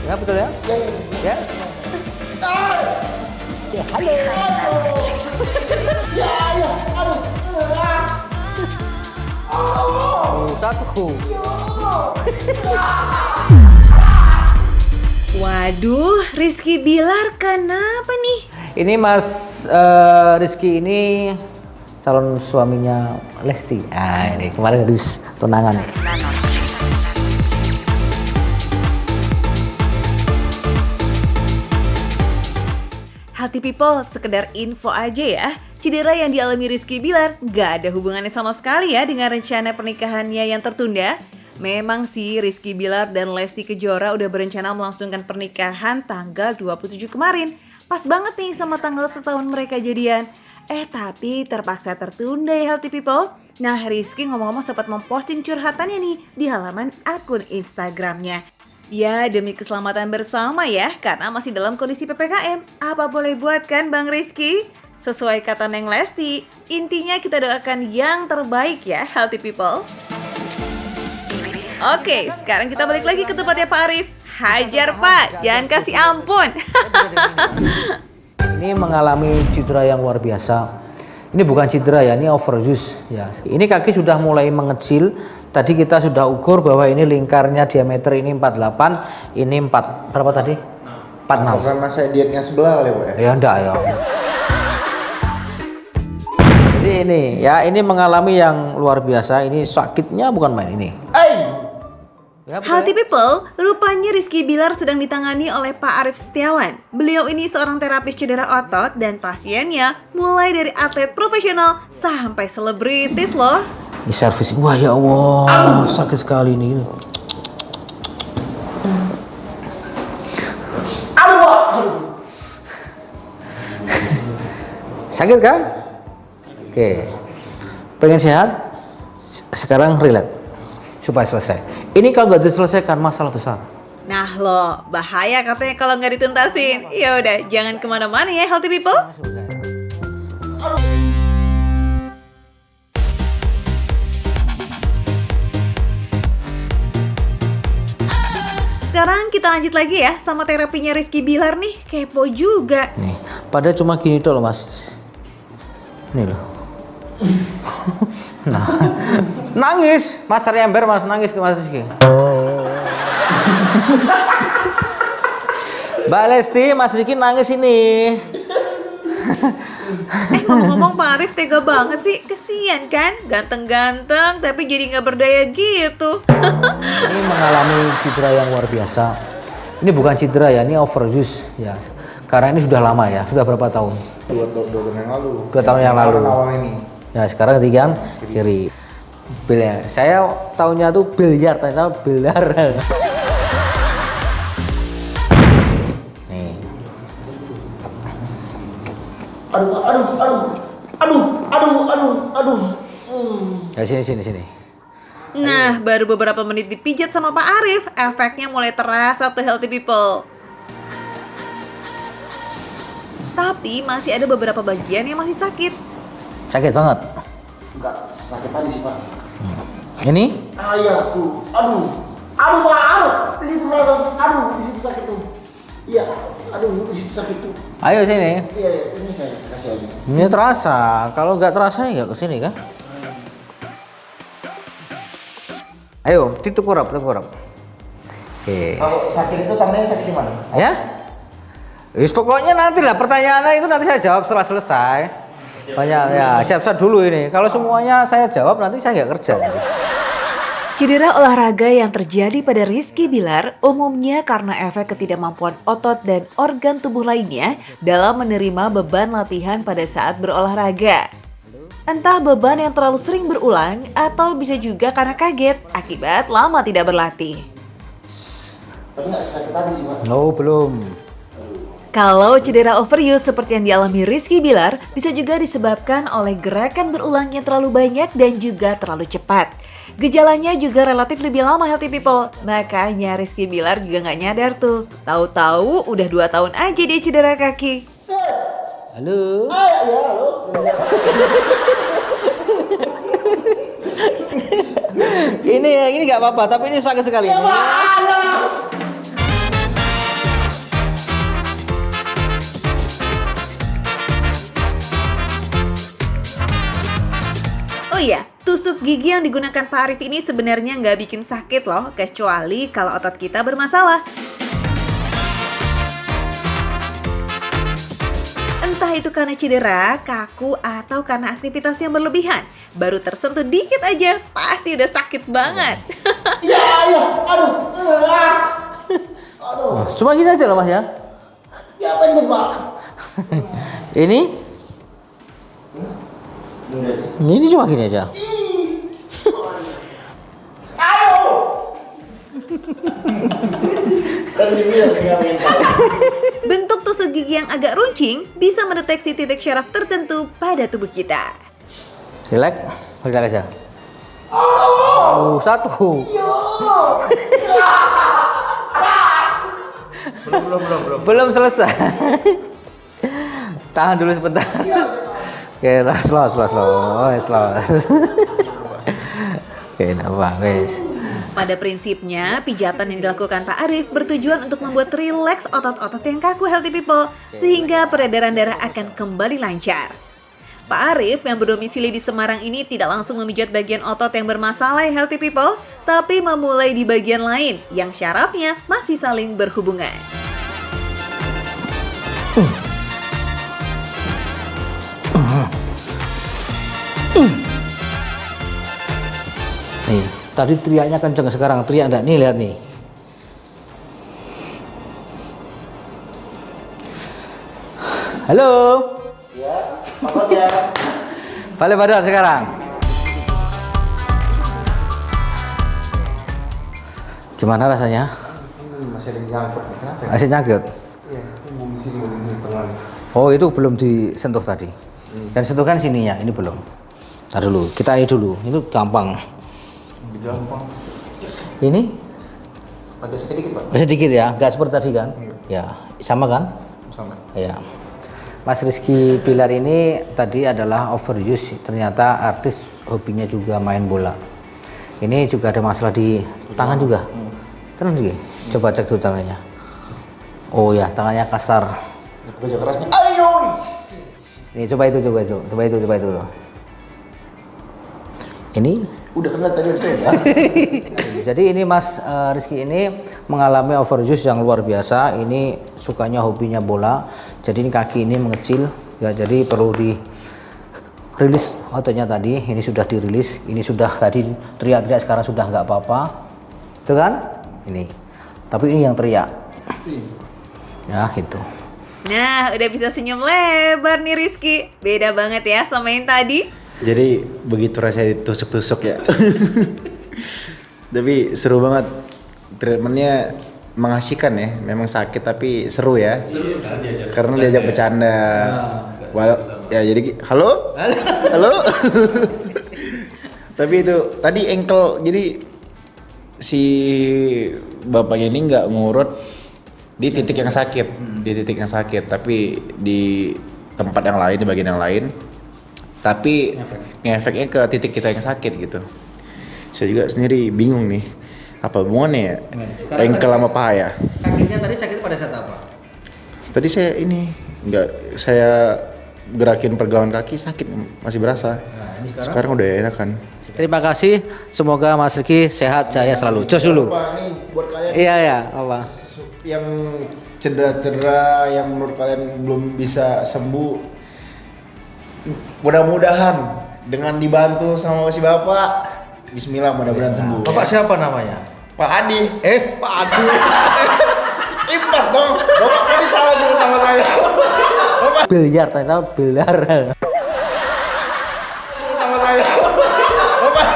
Ya betul ya? Ya. Ya, halo. Satu. Waduh, Rizky Bilar kenapa nih? Ini Mas Rizky ini calon suaminya Lesti. Ah ini kemarin habis tunangan. Healthy people, sekedar info aja ya. Cedera yang dialami Rizky Bilar gak ada hubungannya sama sekali ya dengan rencana pernikahannya yang tertunda. Memang sih Rizky Bilar dan Lesti Kejora udah berencana melangsungkan pernikahan tanggal 27 kemarin. Pas banget nih sama tanggal setahun mereka jadian. Tapi terpaksa tertunda ya healthy people. Nah Rizky ngomong-ngomong sempat memposting curhatannya nih di halaman akun Instagramnya. Ya demi keselamatan bersama ya, karena masih dalam kondisi PPKM. Apa boleh buat kan Bang Rizky? Sesuai kata Neng Lesti, intinya kita doakan yang terbaik ya healthy people. Oke, sekarang kita balik lagi ke tempatnya Pak Arif. Hajar Pak, jangan kasih ampun. Ini mengalami cedera yang luar biasa. Ini bukan cedera ya, ini overuse ya. Ini kaki sudah mulai mengecil. Tadi kita sudah ukur bahwa ini lingkarnya diameter ini 48, ini 4 berapa tadi? 46. Karena saya dietnya sebelah kali Pak ya? Ya enggak ya. Jadi ini ya, ini mengalami yang luar biasa. Ini sakitnya bukan main ini. Ya, Healthy people, rupanya Rizky Bilar sedang ditangani oleh Pak Arif Setiawan. Beliau ini seorang terapis cedera otot dan pasiennya mulai dari atlet profesional sampai selebritis loh. Ini servis. Wah ya Allah, sakit sekali ini. Sakit kan? Oke. Pengen sehat? Sekarang relax supaya selesai. Ini kalau nggak diselesaikan masalah besar. Nah loh, bahaya katanya kalau nggak dituntasin. Ya udah, jangan kemana-mana ya healthy people. Sekarang kita lanjut lagi ya sama terapinya Rizky Bilar nih. Kepo juga. Nih, pada cuma gini tuh loh Mas. Nih loh. Nah, nangis. Mas Ember Mas nangis ke Mas Rizky. Mbak Lesti, Mas Rizky nangis ini. Ngomong-ngomong Pak Arif tega banget sih. Kesian kan? Ganteng-ganteng tapi jadi nggak berdaya gitu. Ini mengalami cedera yang luar biasa. Ini bukan cedera ya, ini overuse ya. Karena ini sudah lama ya, sudah berapa tahun? 2 tahun yang lalu. 2 tahun yang lalu. Awal ini. Ya sekarang ketiga kiri. Biliar. Saya tahunya tuh biliar, ternyata biliar. Nih. Aduh. Ya sini. Nah, baru beberapa menit dipijat sama Pak Arif, efeknya mulai terasa tuh healthy people. Tapi masih ada beberapa bagian yang masih sakit. Sakit banget. Enggak, sakit tadi sih Pak. Ini? Iya tuh. Aduh Pak, di situ merasa, di situ sakit tuh. Iya, di situ sakit tuh. Ayo sini. Iya, ini saya kasih aja. Ini terasa. Kalau nggak terasa ya nggak kesini kan? Ayo, titik kurap. Oke. Kalau sakit itu tandanya sakit di mana? Ya? Wis pokoknya nanti lah pertanyaannya itu nanti saya jawab setelah selesai. Banyak ya, siap-siap dulu ini. Kalau semuanya saya jawab nanti saya nggak kerja. Cedera olahraga yang terjadi pada Rizky Bilar umumnya karena efek ketidakmampuan otot dan organ tubuh lainnya dalam menerima beban latihan pada saat berolahraga. Entah beban yang terlalu sering berulang atau bisa juga karena kaget akibat lama tidak berlatih. Tapi nggak sakit tadi sih Pak. No, belum. Kalau cedera overuse seperti yang dialami Rizky Bilar bisa juga disebabkan oleh gerakan berulang yang terlalu banyak dan juga terlalu cepat. Gejalanya juga relatif lebih lama healthy people. Makanya Rizky Bilar juga nggak nyadar tuh. Tahu-tahu udah 2 tahun aja dia cedera kaki. Halo. Halo. Ini nggak apa-apa, tapi ini sakit sekali. Gigi yang digunakan Pak Arif ini sebenarnya nggak bikin sakit loh, kecuali kalau otot kita bermasalah. Entah itu karena cedera, kaku, atau karena aktivitas yang berlebihan. Baru tersentuh dikit aja, pasti udah sakit banget. Iya, aduh. Aduh. Cuma gini aja loh Mas ya. Ya bener Pak. Ini cuma gini aja. Ayo. Kan dibilang nggak minta. Bentuk tusuk gigi yang agak runcing bisa mendeteksi titik syaraf tertentu pada tubuh kita. Relax aja. Satu. Belum selesai. Tahan dulu sebentar. Oke, slow. Oke, apa, wes. Pada prinsipnya, pijatan yang dilakukan Pak Arif bertujuan untuk membuat rileks otot-otot yang kaku healthy people, sehingga peredaran darah akan kembali lancar. Pak Arif yang berdomisili di Semarang ini tidak langsung memijat bagian otot yang bermasalah healthy people, tapi memulai di bagian lain yang syarafnya masih saling berhubungan. Nih, tadi teriaknya kenceng, sekarang teriak enggak? Nih, lihat nih. Halo. Ya, apa ya? Balik badan sekarang. Gimana rasanya? Masih ada nyangkut. Kenapa ya? Masih nyangkut? Iya, di sini di tengah. Oh, itu belum disentuh tadi. Kan sentuh kan sininya, ini belum. Ntar dulu, kita ini dulu. Itu gampang. Gampang. Ini Agak sedikit Pak. masih dikit ya, nggak seperti tadi kan? Ya, sama kan? Sama. Ya. Mas Rizky Bilar ini tadi adalah overuse. Ternyata artis hobinya juga main bola. Ini juga ada masalah di tangan juga. Tenang juga. Coba cek tuh tangannya. Oh ya, tangannya kasar. Kerja kerasnya. Ayo. Ini coba itu. Ini Udah kena tadi ya. jadi ini Mas Rizky ini mengalami overuse yang luar biasa. Ini sukanya hobinya bola. Jadi ini kaki ini mengecil ya, jadi perlu dirilis ototnya tadi. Ini sudah dirilis. Ini sudah tadi teriak-teriak, sekarang sudah nggak apa-apa. Itu kan? Ini. Tapi ini yang teriak. Ya, itu. Nah, udah bisa senyum lebar nih Rizky. Beda banget ya sama yang tadi. Jadi begitu rasanya ditusuk-tusuk ya. Tapi seru banget. Treatmentnya mengasihkan ya. Memang sakit tapi seru ya. Karena diajak bercanda. Ya jadi halo? Tapi itu tadi ankle, jadi si bapaknya ini nggak ngurut di titik yang sakit, tapi di tempat yang lain, di bagian yang lain. Tapi ngefeknya ke titik kita yang sakit gitu. Saya juga sendiri bingung nih, apa hubungannya ya ankle sama paha ya? Kakinya tadi sakit pada saat apa? Tadi saya saya gerakin pergelangan kaki sakit, masih berasa. Nah, ini sekarang udah enakan. Terima kasih, semoga Mas Rizky sehat, jaya selalu. Jos dulu. Pak, ini buat kalian Iya, apa? Yang cedera-cedera yang menurut kalian belum bisa sembuh, mudah-mudahan dengan dibantu sama si bapak, bismillah mudah-mudahan sembuh. Bapak ya. siapa namanya? Pak Adi. Pak Adi. Impas dong, bapak tadi salah juga sama saya. Bapak Biliar, ternyata biliar. sama saya. Bapak.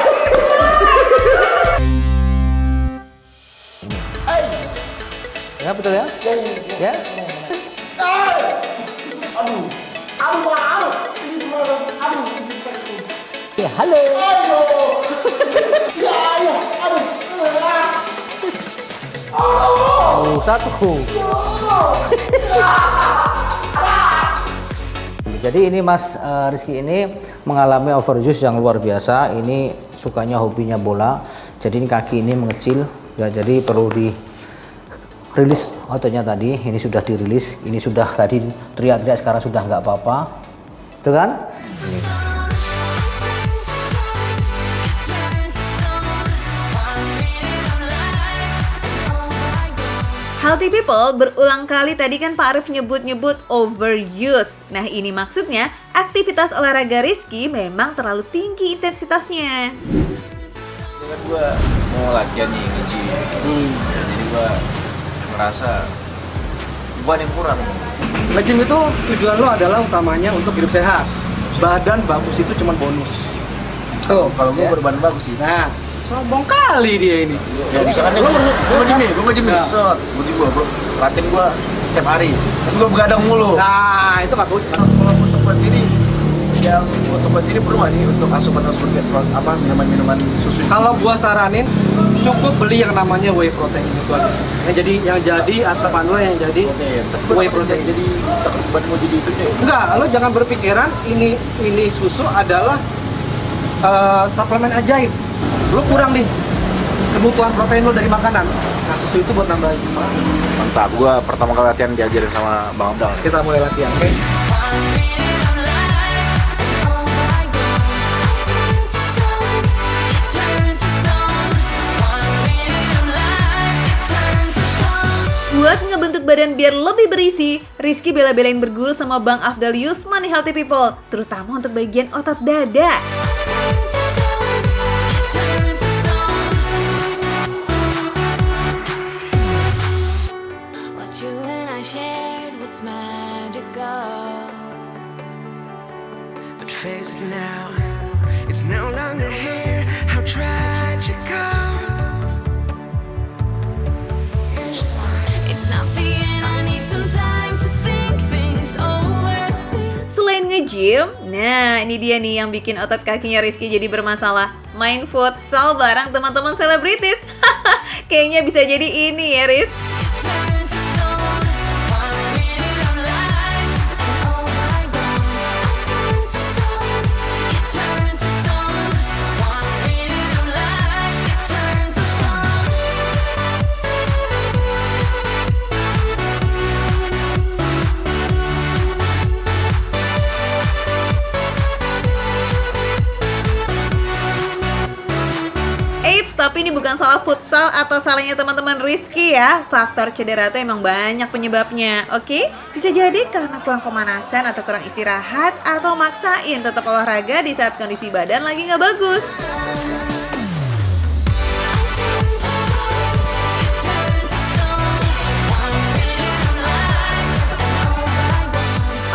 Ya betul ya? Ya. aduh Pak, aduh. Ini cuma aduh, isi sakit tuh. Ya, halo. Ayo. Ya, aduh. Oh, satu. Jadi ini Mas Rizky ini mengalami overuse yang luar biasa. Ini sukanya hobinya bola. Jadi ini kaki ini mengecil ya, jadi perlu dirilis ototnya tadi. Ini sudah dirilis. Ini sudah tadi teriak-teriak, sekarang sudah nggak apa-apa. Itu kan? Ini. Healthy people, berulang kali tadi kan Pak Arif nyebut-nyebut overuse. Nah ini maksudnya aktivitas olahraga Rizky memang terlalu tinggi intensitasnya. Kan gue mau latihan nih nge-gym. Ya, jadi gue merasa gue yang kurang. Nge-gym itu tujuan lo adalah utamanya untuk hidup sehat. Badan bagus itu cuma bonus. Tuh, kalau gue berbadan bagus sih. Nah, sombong kali dia ini. Ya misalkan gue nge-gym nih, set. Gue juga bro, latihan gue setiap hari. Dan gue begadang mulu. Nah, itu bagus. Kalau untuk gue sendiri perlu nggak sih untuk asupan minuman susu? Kalau gua saranin cukup beli yang namanya whey protein itu aja. Yang jadi asupan lo yang jadi whey protein. Jadi badan mau jadi itu deh. Enggak, lo jangan berpikiran ini susu adalah suplemen ajaib. Lo kurang nih kebutuhan protein lo dari makanan. Nah, susu itu buat nambahin. Mantap, gua pertama kali latihan diajarin sama Bang Abdal. Kita mulai latihan, oke? Buat ngebentuk badan biar lebih berisi, Rizky bela-belain berguru sama Bang Afdal Yusman nih Healthy People, terutama untuk bagian otot dada. What you and I shared was magical. But face it now, it's no longer here. How tragical. It's not the end, I need some time to think things over. Selain nge-gym, nah ini dia nih yang bikin otot kakinya Rizky jadi bermasalah. Main futsal bareng teman-teman selebritis. Kayaknya bisa jadi ini ya Riz. Turn to stone, 1 minute of life, and oh my God, I turn to stone. It turns to stone, 1 minute of life, it turns to stone. Eits, tapi ini bukan salah futsal atau salahnya teman-teman Rizky ya. Faktor cedera itu emang banyak penyebabnya, oke? Bisa jadi karena kurang pemanasan atau kurang istirahat atau maksain tetap olahraga di saat kondisi badan lagi nggak bagus.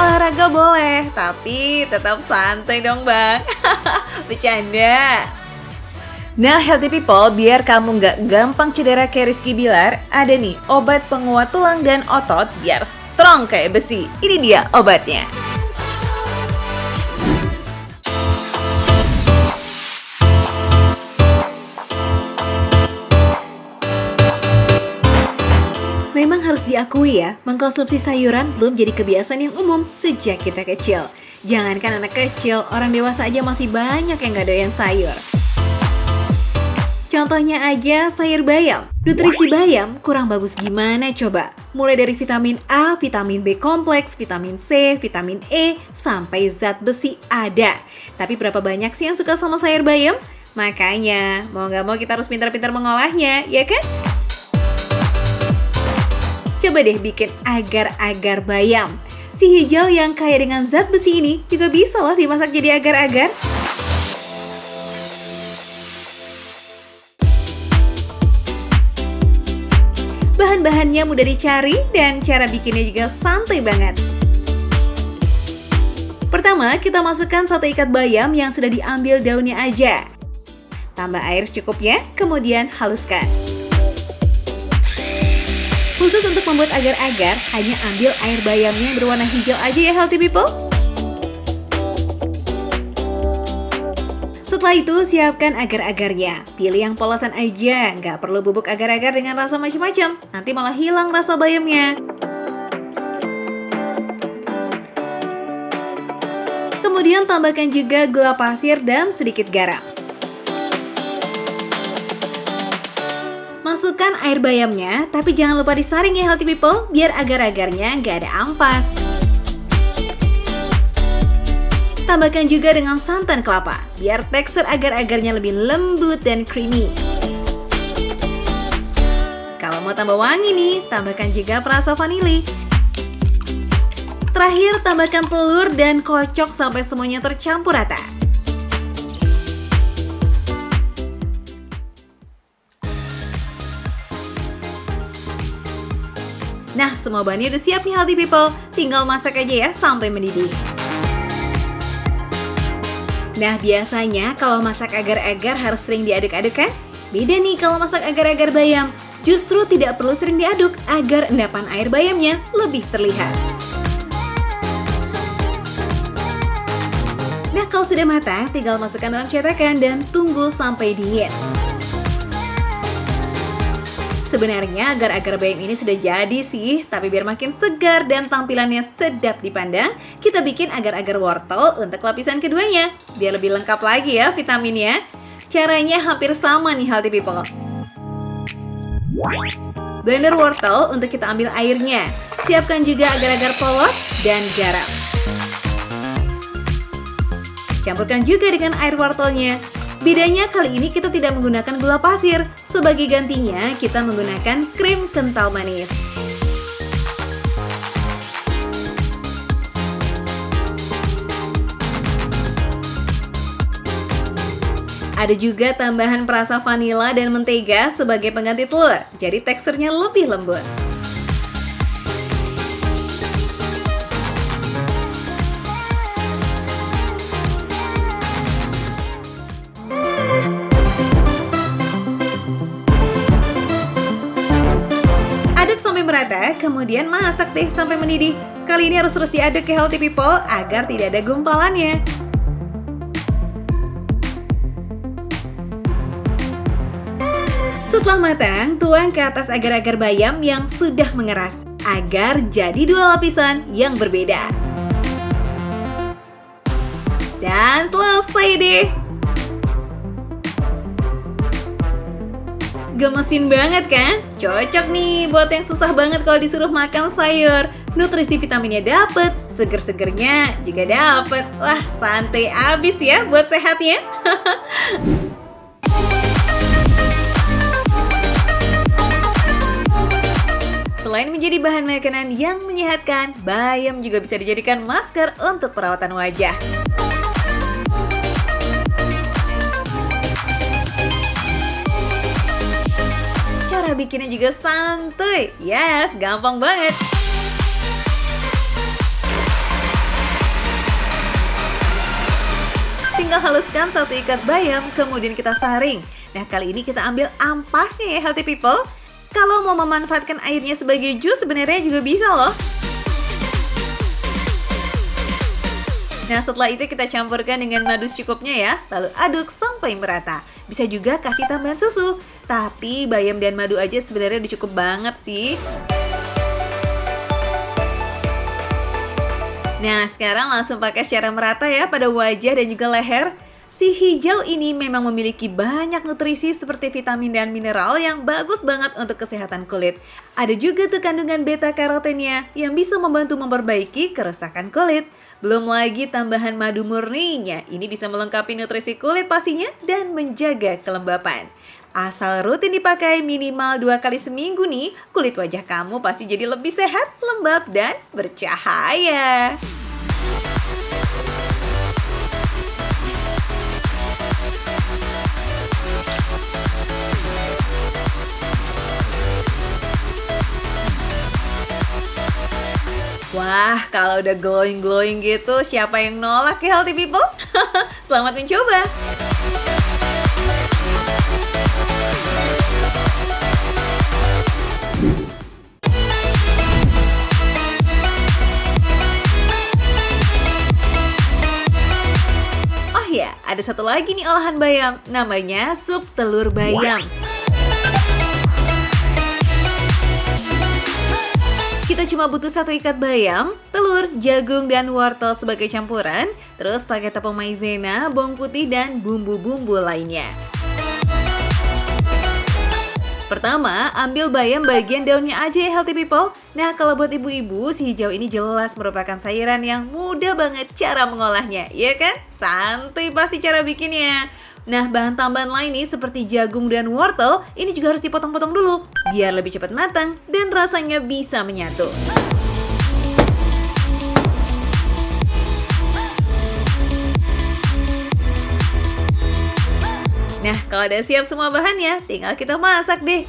Olahraga boleh, tapi tetap santai dong bang. Bercanda. Nah Healthy People, biar kamu nggak gampang cedera kayak Rizky Bilar, ada nih obat penguat tulang dan otot biar strong kayak besi. Ini dia obatnya. Memang harus diakui ya, mengkonsumsi sayuran belum jadi kebiasaan yang umum sejak kita kecil. Jangankan anak kecil, orang dewasa aja masih banyak yang gak doyan sayur. Contohnya aja sayur bayam. Nutrisi bayam kurang bagus gimana coba? Mulai dari vitamin A, vitamin B kompleks, vitamin C, vitamin E, sampai zat besi ada. Tapi berapa banyak sih yang suka sama sayur bayam? Makanya, mau gak mau kita harus pintar-pintar mengolahnya, ya kan? Coba deh bikin agar-agar bayam. Si hijau yang kaya dengan zat besi ini juga bisa loh dimasak jadi agar-agar. Bahan-bahannya mudah dicari dan cara bikinnya juga santai banget. Pertama, kita masukkan 1 ikat bayam yang sudah diambil daunnya aja. Tambah air secukupnya, kemudian haluskan. Khusus untuk membuat agar-agar, hanya ambil air bayamnya yang berwarna hijau aja ya Healthy People. Setelah itu, siapkan agar-agarnya. Pilih yang polosan aja, nggak perlu bubuk agar-agar dengan rasa macam-macam. Nanti malah hilang rasa bayamnya. Kemudian tambahkan juga gula pasir dan sedikit garam. Masukkan air bayamnya, tapi jangan lupa disaring ya Healthy People, biar agar-agarnya nggak ada ampas. Tambahkan juga dengan santan kelapa, biar tekstur agar-agarnya lebih lembut dan creamy. Kalau Mau tambah wangi nih, tambahkan juga perasa vanili. Terakhir, tambahkan telur dan kocok sampai semuanya tercampur rata. Nah, semua bahannya udah siap nih healthy people. Tinggal masak aja ya sampai mendidih. Nah, biasanya kalau masak agar-agar harus sering diaduk-aduk kan? Beda nih kalau masak agar-agar bayam. Justru tidak perlu sering diaduk agar endapan air bayamnya lebih terlihat. Nah, kalau sudah matang, tinggal masukkan dalam cetakan dan tunggu sampai dingin. Sebenarnya agar-agar bayam ini sudah jadi sih, tapi biar makin segar dan tampilannya sedap dipandang, kita bikin agar-agar wortel untuk lapisan keduanya. Biar lebih lengkap lagi ya vitaminnya. Caranya hampir sama nih healthy people. Blender wortel untuk kita ambil airnya. Siapkan juga agar-agar polos dan garam. Campurkan juga dengan air wortelnya. Bedanya kali ini kita tidak menggunakan gula pasir. Sebagai gantinya kita menggunakan krim kental manis. Ada juga tambahan perasa vanila dan mentega sebagai pengganti telur. Jadi teksturnya lebih lembut. Aduk sampai merata, kemudian masak deh sampai mendidih. Kali ini harus terus diaduk ke healthy people agar tidak ada gumpalannya. Setelah matang, tuang ke atas agar-agar bayam yang sudah mengeras agar jadi dua lapisan yang berbeda. Dan selesai deh. Gemesin banget kan? Cocok nih buat yang susah banget kalau disuruh makan sayur. Nutrisi vitaminnya dapet, seger-segernya juga dapet. Wah, santai abis ya buat sehatnya. Selain menjadi bahan makanan yang menyehatkan, bayam juga bisa dijadikan masker untuk perawatan wajah. Cara bikinnya juga santuy. Yes, gampang banget. Tinggal haluskan satu ikat bayam, kemudian kita saring. Nah, kali ini kita ambil ampasnya ya healthy people. Kalau mau memanfaatkan airnya sebagai jus sebenarnya juga bisa loh. Nah, setelah itu kita campurkan dengan madu secukupnya ya. Lalu aduk sampai merata. Bisa juga kasih tambahan susu. Tapi bayam dan madu aja sebenarnya udah cukup banget sih. Nah, sekarang langsung pakai secara merata ya pada wajah dan juga leher. Si hijau ini memang memiliki banyak nutrisi seperti vitamin dan mineral yang bagus banget untuk kesehatan kulit. Ada juga tuh kandungan beta-karotennya yang bisa membantu memperbaiki kerusakan kulit. Belum lagi tambahan madu murninya, ini bisa melengkapi nutrisi kulit pastinya dan menjaga kelembapan. Asal rutin dipakai minimal 2 kali seminggu nih, kulit wajah kamu pasti jadi lebih sehat, lembab, dan bercahaya. Wah, kalau udah glowing-glowing gitu, siapa yang nolak ya healthy people? Selamat mencoba! Oh ya, ada satu lagi nih olahan bayam, namanya sup telur bayam. Kita cuma butuh satu ikat bayam, telur, jagung, dan wortel sebagai campuran. Terus pakai tepung maizena, bawang putih, dan bumbu-bumbu lainnya. Pertama, ambil bayam bagian daunnya aja ya healthy people. Nah, kalau buat ibu-ibu, si hijau ini jelas merupakan sayuran yang mudah banget cara mengolahnya, ya kan? Santai pasti cara bikinnya. Nah, bahan tambahan lain nih seperti jagung dan wortel ini juga harus dipotong-potong dulu biar lebih cepat matang dan rasanya bisa menyatu. Nah, kalau udah siap semua bahannya, tinggal kita masak deh.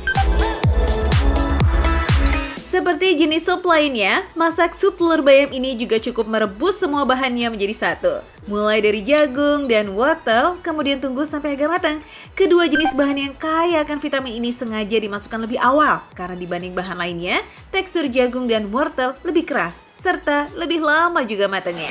Seperti jenis sup lainnya, masak sup telur bayam ini juga cukup merebus semua bahannya menjadi satu. Mulai dari jagung dan wortel, kemudian tunggu sampai agak matang. Kedua jenis bahan yang kaya akan vitamin ini sengaja dimasukkan lebih awal, karena dibanding bahan lainnya, tekstur jagung dan wortel lebih keras, serta lebih lama juga matangnya.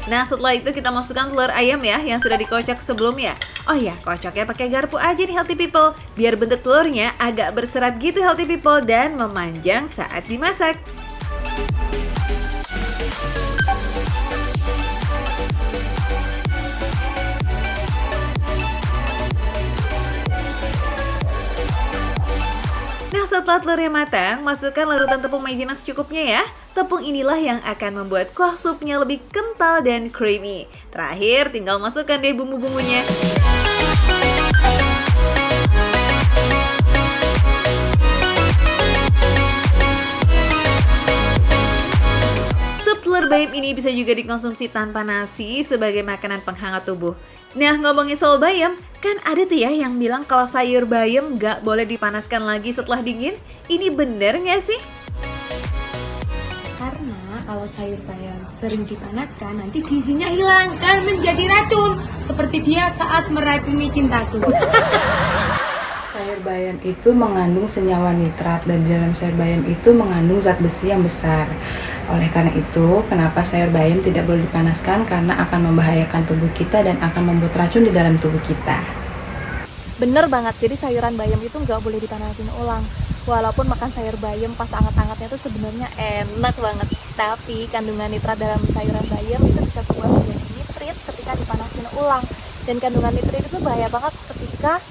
Nah, setelah itu kita masukkan telur ayam ya yang sudah dikocok sebelumnya. Oh ya, kocoknya pakai garpu aja nih healthy people, biar bentuk telurnya agak berserat gitu healthy people dan memanjang saat dimasak. Nah, setelah telurnya matang, masukkan larutan tepung maizena secukupnya ya. Tepung inilah yang akan membuat kuah supnya lebih kental dan creamy. Terakhir, tinggal masukkan deh bumbu-bumbunya. Sup telur bayam ini bisa juga dikonsumsi tanpa nasi sebagai makanan penghangat tubuh. Nah, ngomongin soal bayam, kan ada tuh ya yang bilang kalau sayur bayam nggak boleh dipanaskan lagi setelah dingin. Ini bener nggak sih? Karena kalau sayur bayam sering dipanaskan, nanti gizinya hilang dan menjadi racun. Seperti dia saat meracuni cintaku. Sayur bayam itu mengandung senyawa nitrat dan di dalam sayur bayam itu mengandung zat besi yang besar. Oleh karena itu, kenapa sayur bayam tidak boleh dipanaskan? Karena akan membahayakan tubuh kita dan akan membuat racun di dalam tubuh kita. Bener banget, jadi sayuran bayam itu nggak boleh dipanasin ulang. Walaupun makan sayur bayam pas anget-angetnya tuh sebenarnya enak banget, tapi kandungan nitrat dalam sayuran bayam itu bisa berubah menjadi nitrit ketika dipanasin ulang. Dan kandungan nitrit itu bahaya banget ketika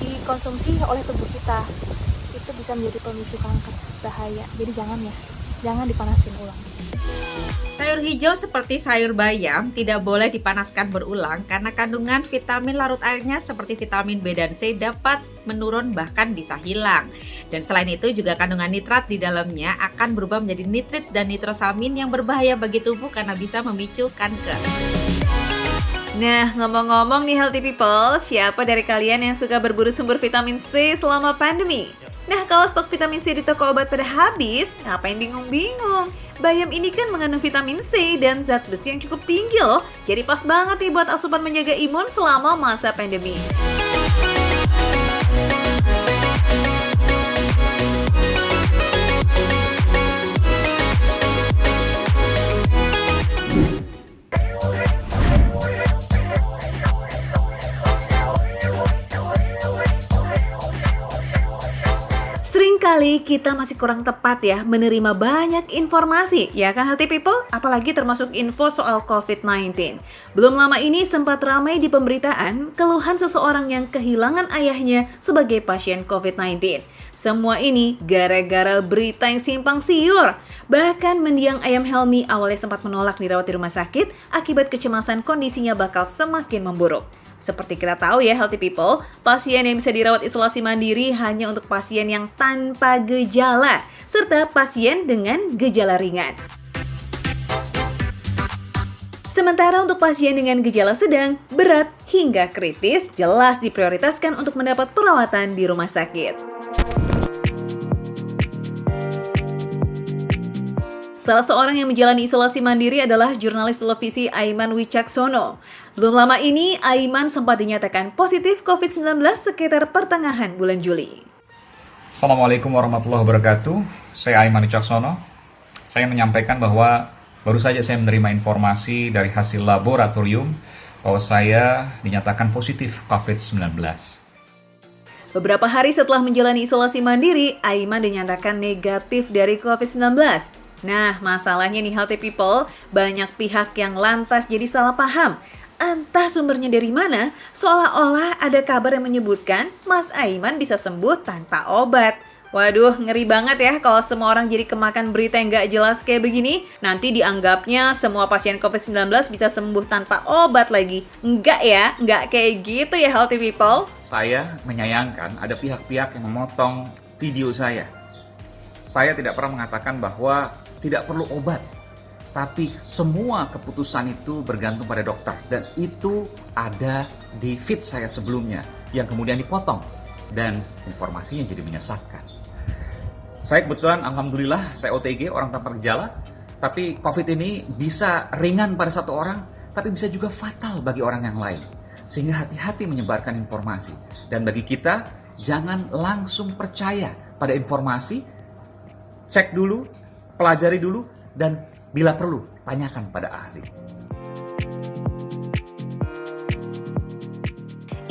dikonsumsi oleh tubuh kita. Itu bisa menjadi pemicu kanker, bahaya. Jadi jangan dipanasin ulang. Sayur hijau seperti sayur bayam tidak boleh dipanaskan berulang karena kandungan vitamin larut airnya seperti vitamin B dan C dapat menurun bahkan bisa hilang. Dan selain itu juga kandungan nitrat di dalamnya akan berubah menjadi nitrit dan nitrosamin yang berbahaya bagi tubuh karena bisa memicu kanker. Nah, ngomong-ngomong nih healthy people, siapa dari kalian yang suka berburu sumber vitamin C selama pandemi? Nah, kalau stok vitamin C di toko obat pada habis, ngapain bingung-bingung? Bayam ini kan mengandung vitamin C dan zat besi yang cukup tinggi loh. Jadi pas banget nih buat asupan menjaga imun selama masa pandemi. Seringkali kita masih kurang tepat ya menerima banyak informasi, ya kan healthy people? Apalagi termasuk info soal COVID-19. Belum lama ini sempat ramai di pemberitaan keluhan seseorang yang kehilangan ayahnya sebagai pasien COVID-19. Semua ini gara-gara berita yang simpang siur. Bahkan mendiang ayam Helmi awalnya sempat menolak dirawat di rumah sakit akibat kecemasan kondisinya bakal semakin memburuk. Seperti kita tahu ya healthy people, pasien yang bisa dirawat isolasi mandiri hanya untuk pasien yang tanpa gejala, serta pasien dengan gejala ringan. Sementara untuk pasien dengan gejala sedang, berat, hingga kritis jelas diprioritaskan untuk mendapat perawatan di rumah sakit. Salah seorang yang menjalani isolasi mandiri adalah jurnalis televisi Aiman Wicaksono. Belum lama ini, Aiman sempat dinyatakan positif COVID-19 sekitar pertengahan bulan Juli. Assalamualaikum warahmatullahi wabarakatuh. Saya Aiman Wicaksono. Saya menyampaikan bahwa baru saja saya menerima informasi dari hasil laboratorium bahwa saya dinyatakan positif COVID-19. Beberapa hari setelah menjalani isolasi mandiri, Aiman dinyatakan negatif dari COVID-19. Nah, masalahnya nih healthy people, banyak pihak yang lantas jadi salah paham. Entah sumbernya dari mana, seolah-olah ada kabar yang menyebutkan Mas Aiman bisa sembuh tanpa obat. Waduh, ngeri banget ya kalau semua orang jadi kemakan berita yang gak jelas kayak begini. Nanti dianggapnya semua pasien COVID-19 bisa sembuh tanpa obat lagi. Enggak ya, enggak kayak gitu ya healthy people. Saya menyayangkan ada pihak-pihak yang memotong video saya. Saya tidak pernah mengatakan bahwa tidak perlu obat. Tapi semua keputusan itu bergantung pada dokter. Dan itu ada di feed saya sebelumnya yang kemudian dipotong. Dan informasinya jadi menyesatkan. Saya kebetulan, alhamdulillah, saya OTG, orang tanpa gejala. Tapi COVID ini bisa ringan pada satu orang, tapi bisa juga fatal bagi orang yang lain. Sehingga hati-hati menyebarkan informasi. Dan bagi kita, jangan langsung percaya pada informasi. Cek dulu, pelajari dulu, dan bila perlu, tanyakan pada ahli.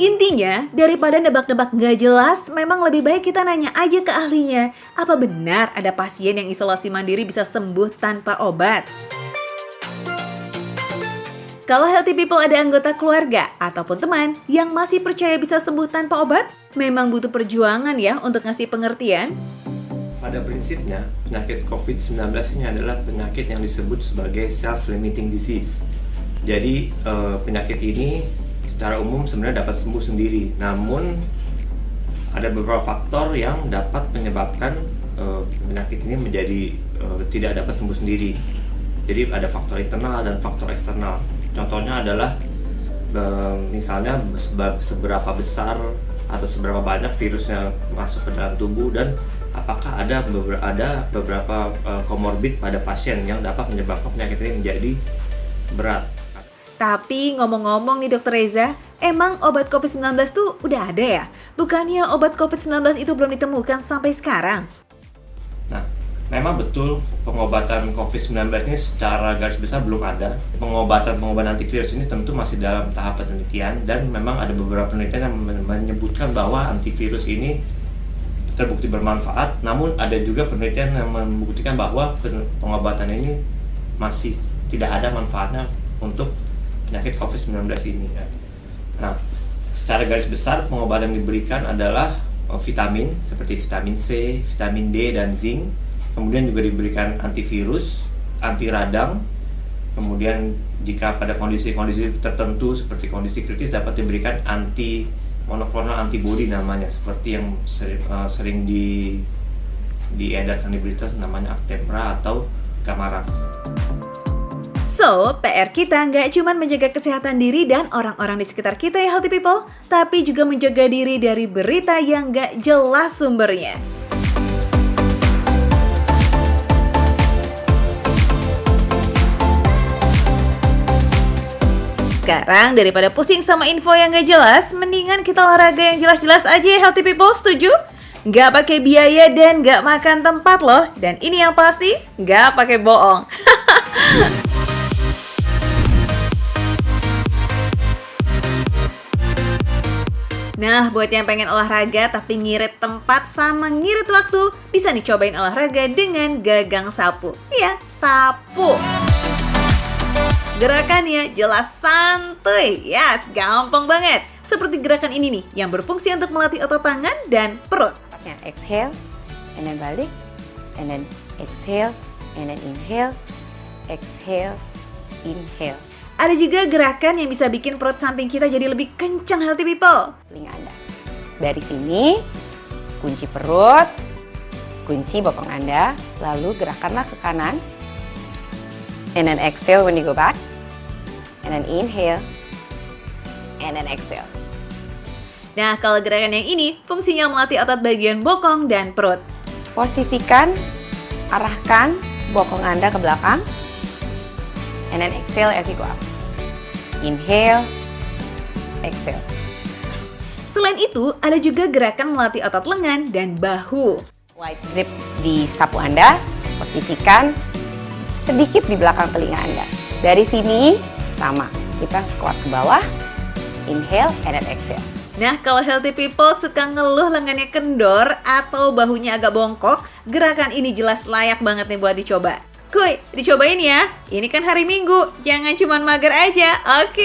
Intinya, daripada nebak-nebak nggak jelas, memang lebih baik kita nanya aja ke ahlinya. Apa benar ada pasien yang isolasi mandiri bisa sembuh tanpa obat? Kalau healthy people ada anggota keluarga ataupun teman yang masih percaya bisa sembuh tanpa obat, memang butuh perjuangan ya untuk ngasih pengertian. Pada prinsipnya, penyakit COVID-19 ini adalah penyakit yang disebut sebagai self-limiting disease. Jadi, penyakit ini secara umum sebenarnya dapat sembuh sendiri, namun ada beberapa faktor yang dapat menyebabkan penyakit ini menjadi tidak dapat sembuh sendiri. Jadi ada faktor internal dan faktor eksternal. Contohnya adalah misalnya seberapa besar atau seberapa banyak virusnya masuk ke dalam tubuh dan apakah ada beberapa komorbid pada pasien yang dapat menyebabkan penyakit ini menjadi berat. Tapi ngomong-ngomong nih Dr. Reza, emang obat COVID-19 tuh udah ada ya? Bukannya obat COVID-19 itu belum ditemukan sampai sekarang? Nah, memang betul pengobatan COVID-19 ini secara garis besar belum ada. Pengobatan antivirus ini tentu masih dalam tahap penelitian dan memang ada beberapa penelitian yang menyebutkan bahwa antivirus ini terbukti bermanfaat. Namun ada juga penelitian yang membuktikan bahwa pengobatan ini masih tidak ada manfaatnya untuk penyakit COVID-19 ini. Nah, secara garis besar pengobatan yang diberikan adalah vitamin seperti vitamin C, vitamin D, dan zinc. Kemudian juga diberikan antivirus, anti radang. Kemudian jika pada kondisi-kondisi tertentu seperti kondisi kritis dapat diberikan anti monoklonal antibody namanya, seperti yang sering diedarkan di berita namanya Actemra atau Gamaras. So, PR kita nggak cuma menjaga kesehatan diri dan orang-orang di sekitar kita ya healthy people, tapi juga menjaga diri dari berita yang nggak jelas sumbernya. Sekarang daripada pusing sama info yang nggak jelas, mendingan kita olahraga yang jelas-jelas aja ya healthy people, setuju? Nggak pakai biaya dan nggak makan tempat loh, dan ini yang pasti nggak pakai bohong. Nah, buat yang pengen olahraga tapi ngirit tempat sama ngirit waktu, bisa nih cobain olahraga dengan gagang sapu. Iya, sapu. Gerakannya jelas santuy, yes, gampang banget. Seperti gerakan ini nih, yang berfungsi untuk melatih otot tangan dan perut. Exhale, and then balik, and then exhale, and then inhale, exhale, inhale. Ada juga gerakan yang bisa bikin perut samping kita jadi lebih kencang healthy people. Telinga Anda. Dari sini, kunci perut, kunci bokong Anda, lalu gerakanlah ke kanan. And then exhale when you go back. And then inhale. And then exhale. Nah, kalau gerakan yang ini, fungsinya melatih otot bagian bokong dan perut. Posisikan, arahkan bokong Anda ke belakang. And then exhale as you go up. Inhale, exhale. Selain itu, ada juga gerakan melatih otot lengan dan bahu. Wide grip di sapu Anda, posisikan sedikit di belakang telinga Anda. Dari sini, sama. Kita squat ke bawah, inhale, and then exhale. Nah, kalau healthy people suka ngeluh lengannya kendor atau bahunya agak bongkok, gerakan ini jelas layak banget nih buat dicoba. Kuy, dicobain ya. Ini kan hari Minggu, jangan cuma mager aja, oke?